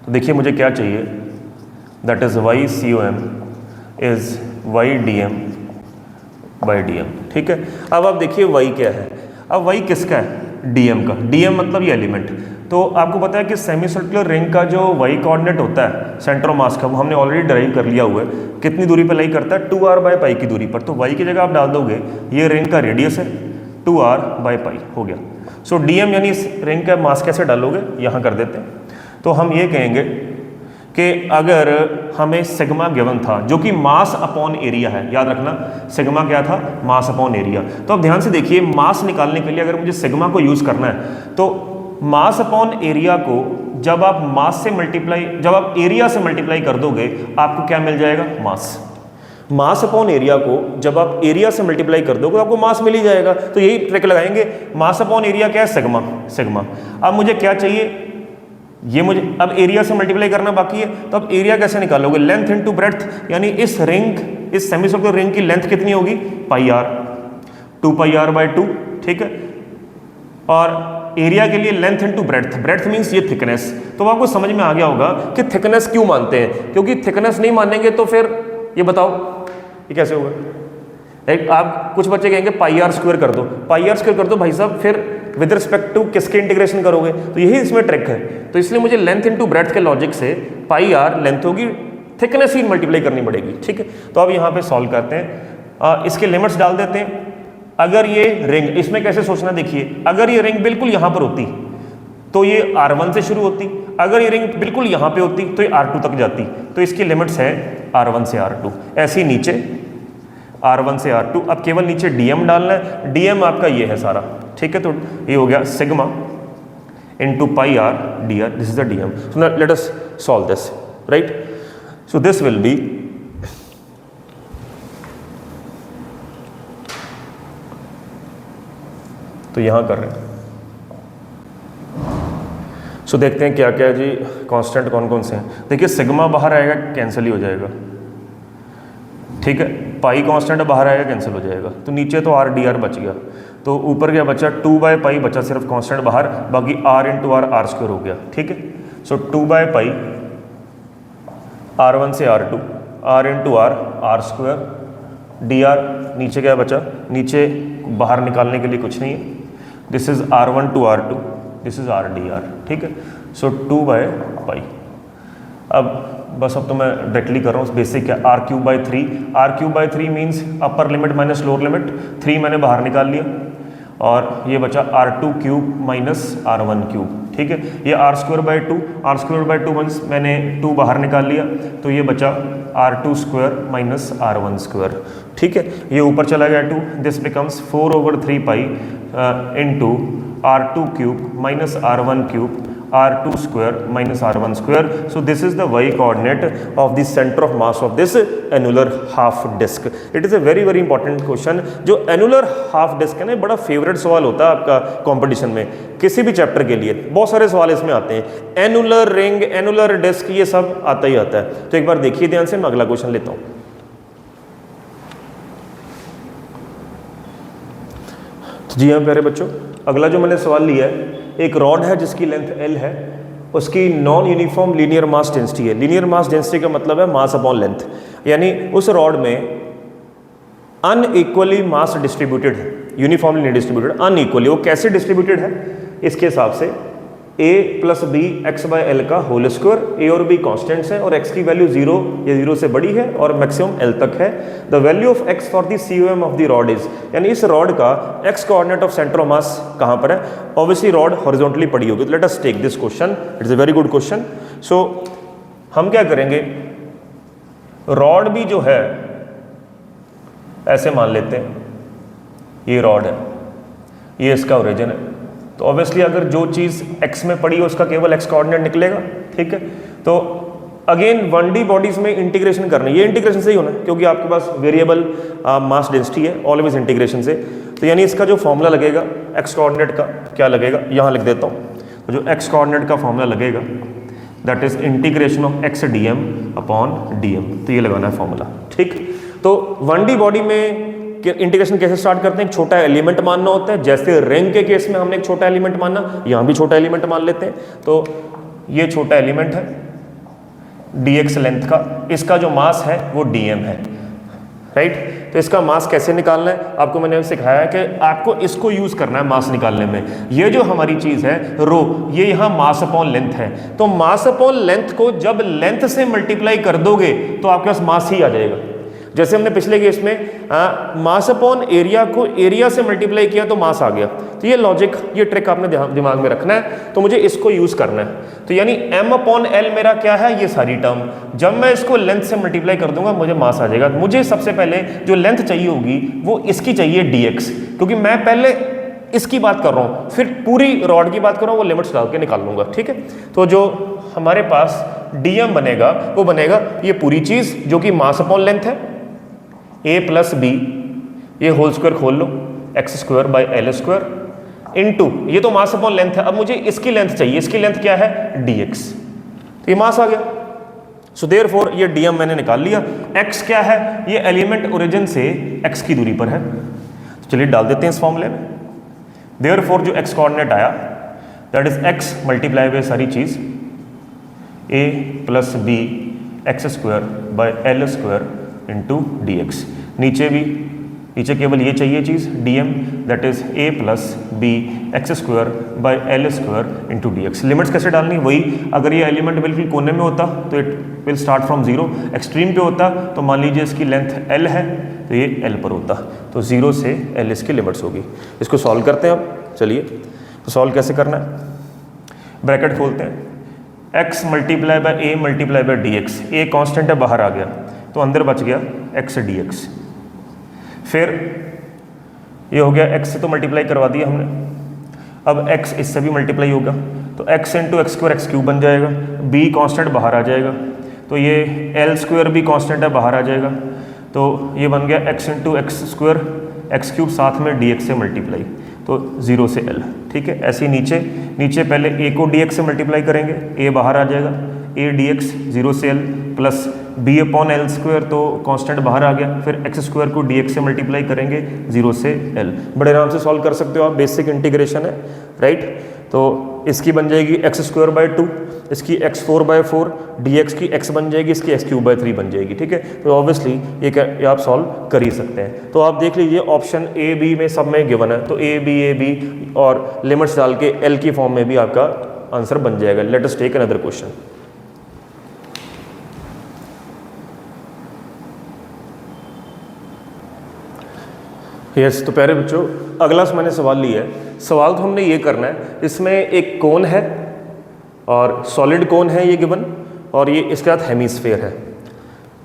तो देखिए मुझे क्या चाहिए, that is y CUM is y dm/dm, ठीक है। अब आप देखिए y क्या है, अब y किसका है, dm का। dm मतलब ये एलिमेंट, तो तो आपको पता है कि सेमी सर्कुलर रिंग का जो वाई कोऑर्डिनेट होता है सेंटर ऑफ मास का, वो हमने ऑलरेडी ड्राइव कर लिया हुआ है। कितनी दूरी पर लाई करता है? 2r/π की दूरी पर। तो y की जगह आप डाल दोगे, ये रिंग का रेडियस है 2r/π हो गया। सो dm यानी इस रिंग का मास कैसे डालोगे, यहाँ कर देते हैं। तो हम ये कहेंगे कि अगर हमें सिग्मा गिवन था जो कि मास अपॉन एरिया है, याद रखना सिग्मा क्या था? Mass upon area. तो अब ध्यान से देखिए, मास निकालने के लिए अगर मुझे सिग्मा को यूज़ करना है तो मास अपॉन एरिया को जब आप मास से मल्टीप्लाई, जब आप एरिया से मल्टीप्लाई कर दोगे आपको क्या मिल जाएगा? मास। मास अपॉन एरिया को जब आप एरिया से मल्टीप्लाई कर दोगे आपको मास मिल ही जाएगा। तो यही ट्रिक लगाएंगे, मास अपॉन एरिया क्या है? सिग्मा। सिग्मा। अब मुझे क्या चाहिए? ये मुझे अब एरिया से मल्टीप्लाई करना बाकी है। तो अब एरिया कैसे निकालोगे? लेंथ इनटू ब्रेड्थ, यानी इस रिंग, इस सेमी सर्कुलर रिंग की लेंथ कितनी होगी? πr, 2πr/2, ठीक है। और एरिया के लिए length into breadth, breadth means ये थिकनेस। तो आपको समझ में आ गया होगा कि थिकनेस क्यों मानते हैं, क्योंकि थिकनेस नहीं मानेंगे तो फिर ये बताओ ये कैसे होगा? एक आप कुछ बच्चे कहेंगे πr² कर दो, πr² कर दो भाई साहब, फिर विद रिस्पेक्ट टू किसके इंटीग्रेशन करोगे? तो यही इसमें ट्रिक है। तो इसलिए मुझे लेंथ इनटू ब्रेड्थ के लॉजिक से πr लेंथ होगी, थिकनेस ही मल्टीप्लाई करनी पड़ेगी, ठीक है। तो अब यहाँ पे सॉल्व करते हैं, इसके लिमिट्स डाल देते हैं। अगर ये रिंग, इसमें कैसे सोचना देखिए, अगर ये रिंग बिल्कुल यहाँ पर होती तो ये r1 से शुरू होती, अगर ये रिंग बिल्कुल यहाँ पे होती तो ये r2 तक जाती। तो इसकी लिमिट्स है r1 से r2, ऐसे ही नीचे r1 से r2। अब केवल नीचे dm डालना है, dm आपका ये है सारा, ठीक है। तो ये हो गया sigma into πr dr, this is the dm। So let us solve this, right. So this will be, तो यहाँ कर रहे हैं। सो देखते हैं क्या क्या है जी, कांस्टेंट कौन कौन से हैं। देखिए सिग्मा बाहर आएगा, कैंसिल ही हो जाएगा, ठीक है। पाई कांस्टेंट बाहर आएगा, कैंसिल हो जाएगा। तो नीचे तो r dr बच गया, तो ऊपर क्या बचा? 2/π बचा, सिर्फ कांस्टेंट बाहर, बाकी r इंटू आर r² हो गया, ठीक है। सो 2/π r1 से r2, r into are r² dr, नीचे क्या बचा? नीचे बाहर निकालने के लिए कुछ नहीं है, this is r1 to r2, this is r dr, ठीक है। सो 2/π। अब बस अब तो मैं डायरेक्टली कर रहा हूँ, बेसिक है r³/3, r³/3 मीन्स अपर लिमिट माइनस लोअर लिमिट, 3 मैंने बाहर निकाल लिया और ये बचा r2³ माइनस r1³, ठीक है। ये r²/2, r²/2 मीन्स मैंने 2 बाहर निकाल लिया, तो ये बचा r2² माइनस r1², ठीक है। ये ऊपर चला गया 2, this becomes 4/3π into r2³ minus r1³ r2² minus r1². So this is the y coordinate of the center of mass of this annular half disc. It is a very very important question. जो annular half disc है ना, बड़ा favourite सवाल होता है आपका competition में, किसी भी चैप्टर के लिए बहुत सारे सवाल इसमें आते हैं। एनुलर रिंग, एनुलर डिस्क, ये सब आता ही आता है। तो एक बार देखिए ध्यान से, मैं अगला क्वेश्चन लेता हूँ। जी हाँ प्यारे बच्चों, अगला जो मैंने सवाल लिया है, एक रॉड है जिसकी लेंथ L है, उसकी non uniform linear mass density है। लीनियर मास डेंसिटी का मतलब है मास अपॉन लेंथ, यानी उस रॉड में अनइक्वली मास डिस्ट्रीब्यूटेड है, यूनिफॉर्मली नहीं डिस्ट्रीब्यूटेड, अनइक्वली। वो कैसे डिस्ट्रीब्यूटेड है? इसके हिसाब से a प्लस बी x/L का होल स्क्वायर, a और b कॉन्स्टेंट्स हैं और x की वैल्यू 0 या 0 से बड़ी है और मैक्सिमम L तक है। The value of x for the COM of the rod is, यानी इस रॉड का x coordinate of centre of mass कहाँ पर है? ऑब्वियसली रॉड हॉरिजॉन्टली पड़ी होगी। तो let us take this question, it's a very good question. So हम क्या करेंगे, रॉड भी जो है ऐसे मान लेते हैं, ये रॉड है, ये इसका ओरिजिन है। तो ऑब्वियसली अगर जो चीज़ x में पड़ी है उसका केवल x कोऑर्डिनेट निकलेगा, ठीक है। तो अगेन 1D बॉडीज में इंटीग्रेशन करना है, ये इंटीग्रेशन से ही होना है क्योंकि आपके पास वेरिएबल मास डेंसिटी है, ऑलवेज इंटीग्रेशन से। तो यानी इसका जो फॉर्मूला लगेगा x कोऑर्डिनेट का, क्या लगेगा, यहाँ लिख देता हूँ। तो जो x कोऑर्डिनेट का फॉर्मूला लगेगा that is integration of x dm upon dm, तो ये लगाना है फॉर्मूला, ठीक। तो 1D बॉडी में इंटीग्रेशन कैसे स्टार्ट करते हैं? एक छोटा एलिमेंट मानना होता है, जैसे रिंग के केस में हमने एक छोटा एलिमेंट माना, यहाँ भी छोटा एलिमेंट मान लेते हैं। तो ये छोटा एलिमेंट है dx लेंथ का, इसका जो मास है वो dm है, राइट। तो इसका मास कैसे निकालना है आपको मैंने सिखाया है कि आपको इसको यूज़ करना है मास निकालने में। ये जो हमारी चीज़ है रो, ये यहाँ मास अपॉन लेंथ है, तो मास अपॉन लेंथ को जब लेंथ से मल्टीप्लाई कर दोगे तो आपके पास मास ही आ जाएगा। जैसे हमने पिछले केस में मास अपॉन एरिया को एरिया से मल्टीप्लाई किया तो मास आ गया। तो ये लॉजिक, ये ट्रिक आपने दिमाग में रखना है, तो मुझे इसको यूज़ करना है। तो यानी m अपॉन एल मेरा क्या है, ये सारी टर्म, जब मैं इसको लेंथ से मल्टीप्लाई कर दूंगा मुझे मास आ जाएगा। मुझे सबसे पहले जो लेंथ चाहिए होगी वो इसकी चाहिए dx, क्योंकि मैं पहले इसकी बात कर रहा हूँ, फिर पूरी रॉड की बात कर रहा हूँ, वो लिमिट्स डाल के निकाल लूंगा। ठीक है, तो जो हमारे पास dm बनेगा वो बनेगा ये पूरी चीज़ जो कि मास अपॉन लेंथ है, a प्लस बी, ये होल स्क्वायर खोल लो, X square by L square into, ये तो मास अपॉन लेंथ है, अब मुझे इसकी लेंथ चाहिए, इसकी लेंथ क्या है dx, तो ये मास आ गया। सो देयरफॉर ये dm मैंने निकाल लिया। x क्या है, ये एलिमेंट ओरिजिन से x की दूरी पर है, तो चलिए डाल देते हैं इस फॉर्मूले में। देयरफॉर जो x कोऑर्डिनेट आया that is x multiply by सारी चीज a plus B x square by L square into d x. नीचे केवल ये चाहिए चीज़ dm that is a plus B x square by L square into d x. Limits कैसे डालनी, वही अगर ये एलिमेंट बिल्कुल कोने में होता तो it will start from zero, extreme पे होता तो मान लीजिए इसकी लेंथ l है तो ये l पर होता, तो 0 से l इसकी लिमिट्स होगी। इसको सॉल्व करते हैं अब, चलिए तो सॉल्व कैसे करना है, ब्रैकेट खोलते हैं, x multiply bye a multiply by D x, a constant है बाहर आ गया तो अंदर बच गया x डी एक्स, फिर ये हो गया x से तो मल्टीप्लाई करवा दिया हमने, अब x इससे भी मल्टीप्लाई होगा तो x into x square x cube बन जाएगा, b कांस्टेंट बाहर आ जाएगा तो ये l स्क्वायर भी कांस्टेंट है बाहर आ जाएगा, तो ये बन गया x into x square x cube साथ में dx से मल्टीप्लाई, तो 0 से l। ठीक है, ऐसे ही नीचे पहले a को dx से मल्टीप्लाई करेंगे, a बाहर आ जाएगा, a dx 0 से l plus b upon L square, तो कांस्टेंट बाहर आ गया, फिर एक्स स्क्वायर को dx से मल्टीप्लाई करेंगे 0 से l। बड़े आराम से सॉल्व कर सकते हो आप, बेसिक इंटीग्रेशन है राइट। तो इसकी बन जाएगी एक्स स्क्वायर बाय 2, इसकी x4 बाय 4, dx की x बन जाएगी, इसकी x क्यूब बाय 3 बन जाएगी। ठीक है, तो ऑब्वियसली ये आप सॉल्व कर ही सकते हैं। तो आप देख लीजिए ऑप्शन ए बी में सब में गिवन है, तो ए बी और लिमिट्स डाल के l की फॉर्म में भी आपका आंसर बन जाएगा। Let us take another question. Yes, तो प्यारे बच्चों अगला मैंने सवाल लिया है। सवाल तो हमने ये करना है, इसमें एक कोन है और सॉलिड कोन है ये गिवन, और ये इसके साथ हेमीस्फेयर है,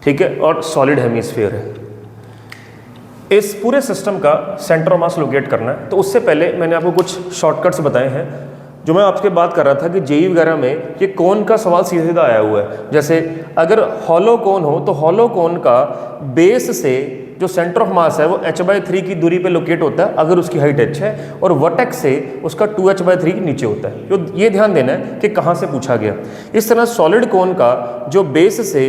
ठीक है, और सॉलिड हेमीस्फेयर है। इस पूरे सिस्टम का सेंटर ऑफ मास लोकेट करना है, तो उससे पहले मैंने आपको कुछ शॉर्टकट्स बताए हैं जो मैं आपसे बात कर रहा था कि जेईई वगैरह में ये कोन का सवाल सीधे सीधा आया हुआ है। जैसे अगर हॉलो कोन हो तो हॉलो कोन का बेस से जो सेंटर ऑफ मास है वो h/3 की दूरी पे लोकेट होता है अगर उसकी हाइट h है, और वर्टेक्स से उसका 2h/3 के नीचे होता है। तो ये ध्यान देना है कि कहाँ से पूछा गया। इस तरह सॉलिड कोन का जो बेस से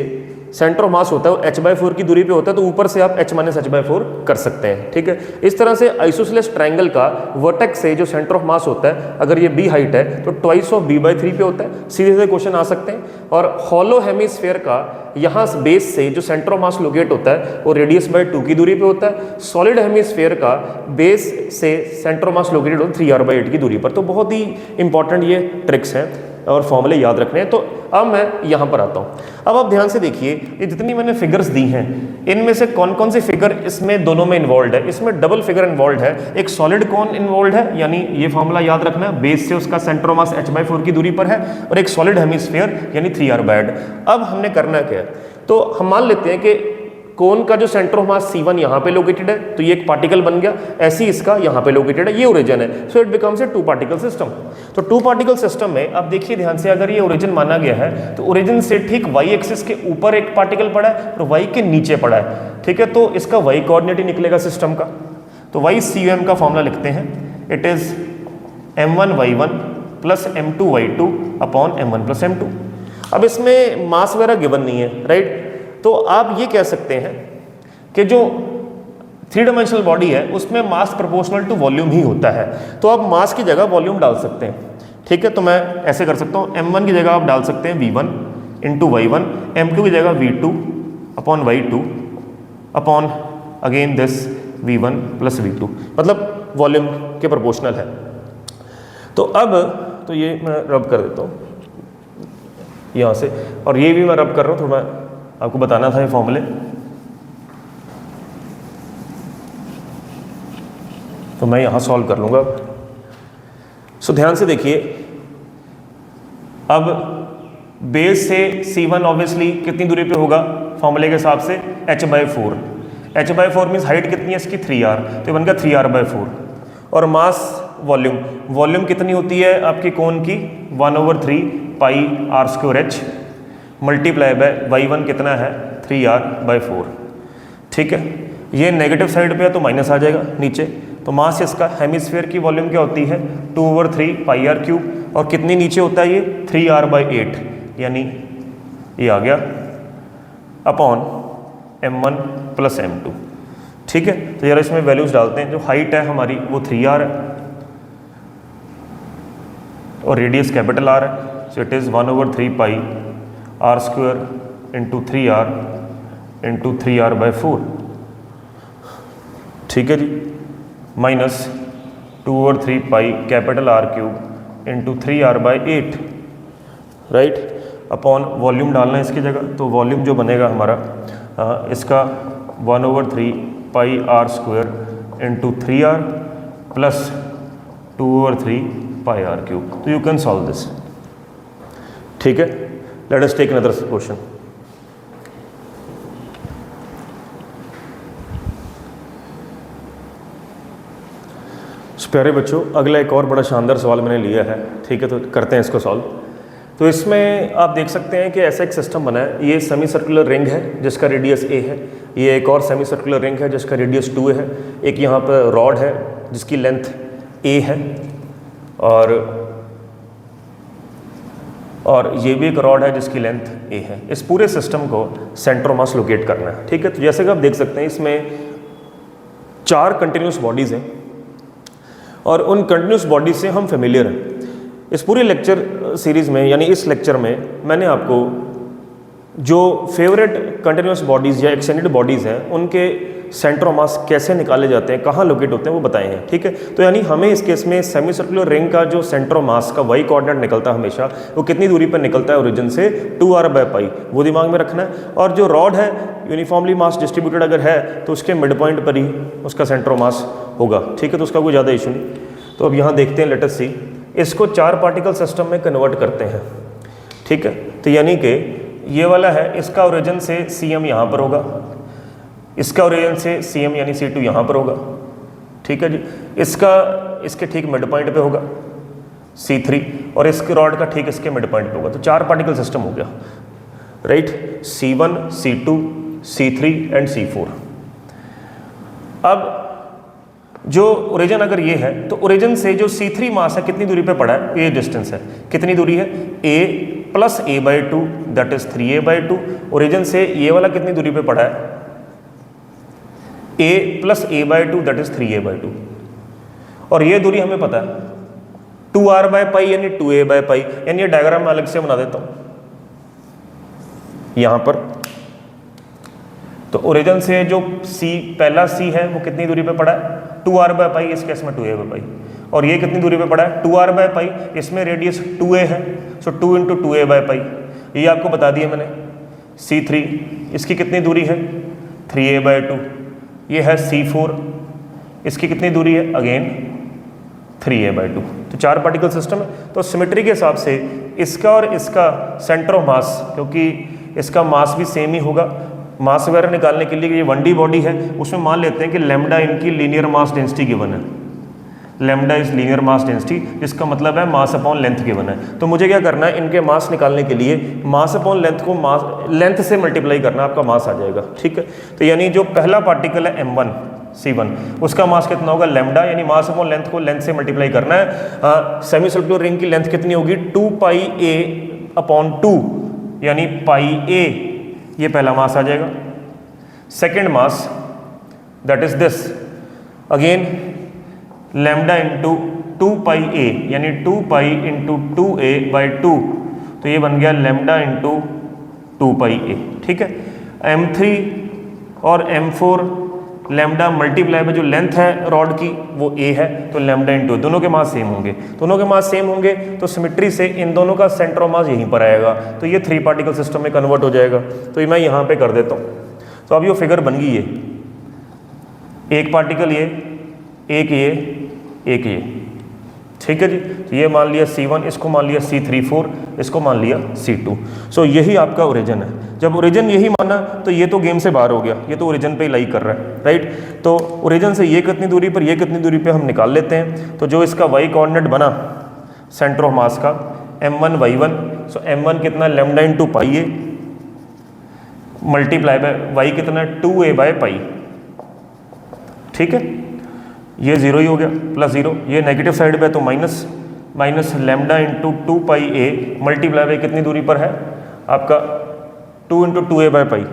सेंटर ऑफ मास होता है वो h/4 की दूरी पे होता है, तो ऊपर से आप h - h/4 कर सकते हैं। ठीक है, इस तरह से आइसोसेलेस ट्रायंगल का वर्टेक्स से जो सेंटर ऑफ मास होता है अगर ये b हाइट है तो ट्वाइस ऑफ b/3 पे होता है। सीधे सीधे क्वेश्चन आ सकते हैं। और हॉलो हेमिस्फेयर का यहाँ बेस से जो सेंटर ऑफ मास लोकेट होता है वो रेडियस/2 की दूरी पे होता है। सॉलिड हेमिस्फेयर का बेस से सेंटर ऑफ मास लोकेटेड होता है 3r/8 की दूरी पर। तो बहुत ही इंपॉर्टेंट ये ट्रिक्स हैं और फॉर्मूले याद रखने हैं। तो अब मैं यहाँ पर आता हूँ। अब आप ध्यान से देखिए, ये जितनी मैंने फिगर्स दी हैं इनमें से कौन कौन सी फिगर इसमें दोनों में इन्वॉल्व है। इसमें डबल फिगर इन्वॉल्व है, एक सॉलिड कोन इन्वॉल्व है, यानी ये फॉर्मूला याद रखना है, बेस से उसका सेंटर ऑफ मास h/4 की दूरी पर है, और एक सॉलिड हेमिस्फीयर यानी 3r/8। अब हमने करना क्या है, तो हम मान लेते हैं कि कोन का जो सेंटर ऑफ मास C1 यहाँ पे लोकेटेड है, तो ये एक पार्टिकल बन गया, ऐसे ही इसका यहाँ पे लोकेटेड है, ये ओरिजिन है, so it becomes a 2 particle system. तो 2 पार्टिकल सिस्टम में अब देखिए ध्यान से, अगर ये ओरिजिन माना गया है तो ओरिजिन से ठीक y एक्सिस के ऊपर एक पार्टिकल पड़ा है और y के नीचे पड़ा है। ठीक है, तो इसका y कोऑर्डिनेट ही निकलेगा सिस्टम का। तो YCM का फॉर्मूला लिखते हैं, it is m1y1 plus m2y2 upon m1 plus m2। अब इसमें मास वगैरह गिवन नहीं है राइट, तो आप ये कह सकते हैं कि जो 3 डायमेंशनल बॉडी है उसमें मास प्रोपोर्शनल टू वॉल्यूम ही होता है, तो आप मास की जगह वॉल्यूम डाल सकते हैं। ठीक है, तो मैं ऐसे कर सकता हूँ, m1 की जगह आप डाल सकते हैं v1 इंटू y1, m2 की जगह v2 upon y2 upon again this V1 plus V2, मतलब वॉल्यूम के प्रोपोर्शनल है। तो अब तो ये मैं रब कर देता हूँ यहाँ से, और ये भी मैं रब कर रहा हूँ, थोड़ा आपको बताना था ये फॉर्मूले। तो मैं यहाँ सॉल्व कर लूँगा। सो ध्यान से देखिए, अब बेस से C1 ऑब्वियसली कितनी दूरी पे होगा फॉर्मूले के हिसाब से, h/4। h/4 मीन्स हाइट कितनी है इसकी 3r, तो ये बन गया 3r/4। और मास वॉल्यूम कितनी होती है आपकी कोन की, 1/3 पाई r²h मल्टीप्लाई बाय y1 कितना है 3r/4। ठीक है, ये नेगेटिव साइड पे है तो माइनस आ जाएगा नीचे। तो मास इसका हेमिस्फीयर की वॉल्यूम क्या होती है 2/3 पाई r³, और कितनी नीचे होता है ये 3r/8, यानी ये आ गया अपॉन m1 प्लस m2। ठीक है, तो यार इसमें वैल्यूज डालते हैं। जो हाइट है हमारी वो 3r है और रेडियस कैपिटल R है, so it is 1/3 pi r² into 3r into 3r/4। ठीक है जी, minus 2/3 pi capital R³ into 3r/8, right, upon volume डालना है इसकी जगह। तो वॉल्यूम जो बनेगा हमारा इसका 1/3 pi r² into 3r plus 2/3 पाई r³। तो यू कैन सॉल्व दिस। ठीक है, let us take another question. प्यारे बच्चों, अगला एक और बड़ा शानदार सवाल मैंने लिया है। ठीक है, तो करते हैं इसको सॉल्व। तो इसमें आप देख सकते हैं कि ऐसा एक सिस्टम बना है। ये सेमी सर्कुलर रिंग है जिसका रेडियस a है, ये एक और सेमी सर्कुलर रिंग है जिसका रेडियस 2 है, एक यहाँ पर रॉड है जिसकी लेंथ a है, और ये भी एक रॉड है जिसकी लेंथ a है। इस पूरे सिस्टम को सेंटर मास लोकेट करना है। ठीक है, तो जैसे कि आप देख सकते हैं इसमें 4 कंटिन्यूस बॉडीज़ हैं और उन कंटिन्यूस बॉडीज से हम फेमिलियर हैं। इस पूरे लेक्चर सीरीज़ में, यानी इस लेक्चर में मैंने आपको जो फेवरेट कंटिन्यूस बॉडीज़ या एक्सटेंडेड बॉडीज़ हैं उनके सेंटर ऑफ मास कैसे निकाले जाते हैं, कहाँ लोकेट होते हैं, वो बताए हैं। ठीक है, तो यानी हमें इस केस में सेमी सर्कुलर रिंग का जो सेंटर ऑफ मास का वाई कोऑर्डिनेट निकलता है हमेशा, वो कितनी दूरी पर निकलता है ओरिजिन से, 2r/π, वो दिमाग में रखना है। और जो रॉड है यूनिफॉर्मली मास डिस्ट्रीब्यूटेड अगर है तो उसके मिड पॉइंट पर ही उसका सेंटर ऑफ मास होगा। ठीक है, तो उसका कोई ज़्यादा इशू नहीं। तो अब यहाँ देखते हैं, लेट अस सी, इसको 4 पार्टिकल सिस्टम में कन्वर्ट करते हैं। ठीक है, तो यानी कि ये वाला है, इसका ओरिजिन से CM यहाँ पर होगा, इसका ओरिजिन से CM यानी C2 यहाँ पर होगा। ठीक है जी, इसके ठीक मिड पॉइंट पे होगा C3, और इसके रॉड का ठीक इसके मिड पॉइंट पे होगा। तो 4 पार्टिकल सिस्टम हो गया, right, C1, C2, C3 and C4। अब जो ओरिजिन अगर ये है तो ओरिजिन से जो C3 मास है कितनी दूरी पे पड़ा है, ये डिस्टेंस है, कितनी दूरी है, a plus a/2 that is 3a/2। Origin से ये वाला कितनी दूरी पे पड़ा है, a plus a/2 that is 3a/2। और ये दूरी हमें पता है 2r/π यानी 2a/π, यानी ये डायग्राम मैं अलग से बना देता हूँ यहाँ पर। तो ओरिजिन से जो पहला C है वो कितनी दूरी पे पड़ा है, 2r/π, इस केस में 2a/π। और ये कितनी दूरी पे पड़ा है, 2r/π, इसमें रेडियस 2a है, सो 2 × 2a/π, ये आपको बता दिया मैंने। C3, इसकी कितनी दूरी है, 3a/2। ये है C4, इसकी कितनी दूरी है, अगेन 3a/2। तो 4 पार्टिकल सिस्टम है। तो सिमेट्री के हिसाब से इसका और इसका सेंटर ऑफ मास, क्योंकि इसका मास भी सेम ही होगा, मास वगैरह निकालने के लिए ये 1D बॉडी है, उसमें मान लेते हैं कि लैम्डा इनकी लीनियर मास डेंसिटी गिवन है, lambda is linear mass density, जिसका मतलब है मास अपॉन लेंथ गिवन है। तो मुझे क्या करना है, इनके मास निकालने के लिए मास अपॉन लेंथ को लेंथ से मल्टीप्लाई करना, आपका मास आ जाएगा। ठीक है, तो यानी जो पहला पार्टिकल है M1 C1, उसका मास कितना होगा, लैम्डा, यानी मास अपॉन लेंथ को लेंथ से मल्टीप्लाई करना है। सेमी सर्कुलर रिंग की लेंथ कितनी होगी, 2πa/2, यानी πa, ये पहला मास आ जाएगा। Second mass that is this, again lambda into 2πa, यानी 2π इंटू 2a/2, तो ये बन गया लैम्डा इंटू 2πa। ठीक है, M3 और M4 लैम्डा मल्टीप्लाई में जो लेंथ है रॉड की वो a है, तो लैम्डा इंटू दोनों के मास सेम होंगे, दोनों के मास सेम होंगे तो सिमेट्री से इन दोनों का सेंटर ऑफ मास यहीं पर आएगा, तो ये 3 पार्टिकल सिस्टम में कन्वर्ट हो जाएगा। तो ये मैं यहाँ पे कर देता हूँ। तो अब ये फिगर बन गई है, एक पार्टिकल ये, एक ये, ठीक है जी। तो ये मान लिया C1, इसको मान लिया C34, इसको मान लिया C2। सो यही आपका ओरिजिन है। जब ओरिजिन यही माना तो ये तो गेम से बाहर हो गया, ये तो ओरिजिन पे ही लाई कर रहा है, राइट। तो ओरिजिन से ये कितनी दूरी पर, ये कितनी दूरी पे हम निकाल लेते हैं। तो जो इसका y कोऑर्डिनेट बना सेंटर ऑफ मास का m1 y1, सो m1 कितना lambda into pi A multiply by y कितना 2a बाय पाई, ठीक है। ये 0 ही हो गया, प्लस 0, ये नेगेटिव साइड पे तो minus lambda into 2 pi A multiply by कितनी दूरी पर है आपका 2 into 2a by pi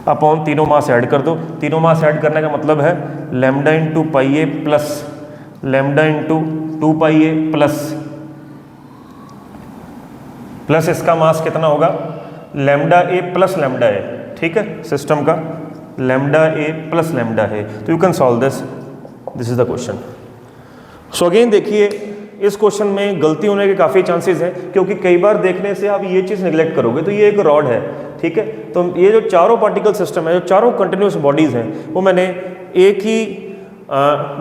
upon तीनों मास ऐड कर दो। तीनों मास ऐड करने का मतलब है लैम्डा इंटू पाई ए प्लस लैम्डा इंटू 2 पाई ए प्लस इसका मास कितना होगा लैम्डा ए प्लस लैम्डा ए, ठीक है, सिस्टम का लैम्डा ए प्लस लैम्डा है। तो you can solve this is the question. So again देखिए इस क्वेश्चन में गलती होने के काफ़ी चांसेस हैं, क्योंकि कई बार देखने से आप ये चीज़ निगलेक्ट करोगे। तो ये एक रॉड है, ठीक है। तो ये जो चारों पार्टिकल सिस्टम है, जो चारों कंटिन्यूस बॉडीज़ हैं, वो मैंने एक ही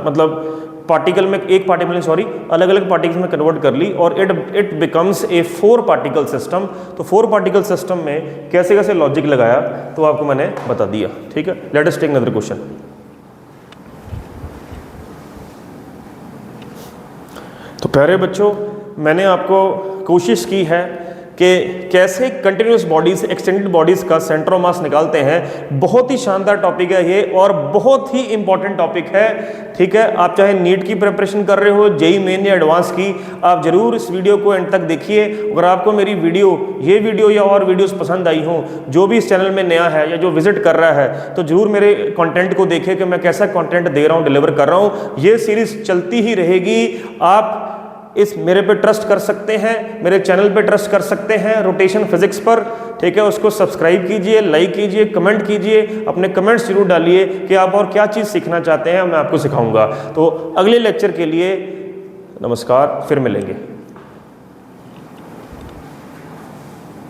मतलब पार्टिकल में, एक पार्टिकल में सॉरी अलग अलग पार्टिकल्स में कन्वर्ट कर ली और it becomes a 4 particle system. तो 4 पार्टिकल सिस्टम में कैसे कैसे लॉजिक लगाया तो आपको मैंने बता दिया, ठीक है। Let us take another question. तो प्यारे बच्चों, मैंने आपको कोशिश की है कि कैसे कंटिन्यूस बॉडीज, एक्सटेंडेड बॉडीज का सेंटर ऑफ मास निकालते हैं। बहुत ही शानदार टॉपिक है ये और बहुत ही इंपॉर्टेंट टॉपिक है, ठीक है। आप चाहे नीट की प्रिपरेशन कर रहे हो, जेई मेन या एडवांस की, आप जरूर इस वीडियो को एंड तक देखिए। अगर आपको मेरी ये वीडियो या और वीडियोस पसंद आई हो, जो भी इस चैनल में नया है या जो विजिट कर रहा है, तो जरूर मेरे कंटेंट को देखें कि मैं कैसा कंटेंट दे रहा हूँ, डिलीवर कर रहा हूँ। ये सीरीज चलती ही रहेगी। आप इस मेरे पे ट्रस्ट कर सकते हैं, मेरे चैनल पे ट्रस्ट कर सकते हैं, रोटेशन फिजिक्स पर, ठीक है। उसको सब्सक्राइब कीजिए, लाइक कीजिए, कमेंट कीजिए, अपने कमेंट्स जरूर डालिए कि आप और क्या चीज़ सीखना चाहते हैं, मैं आपको सिखाऊंगा। तो अगले लेक्चर के लिए नमस्कार, फिर मिलेंगे।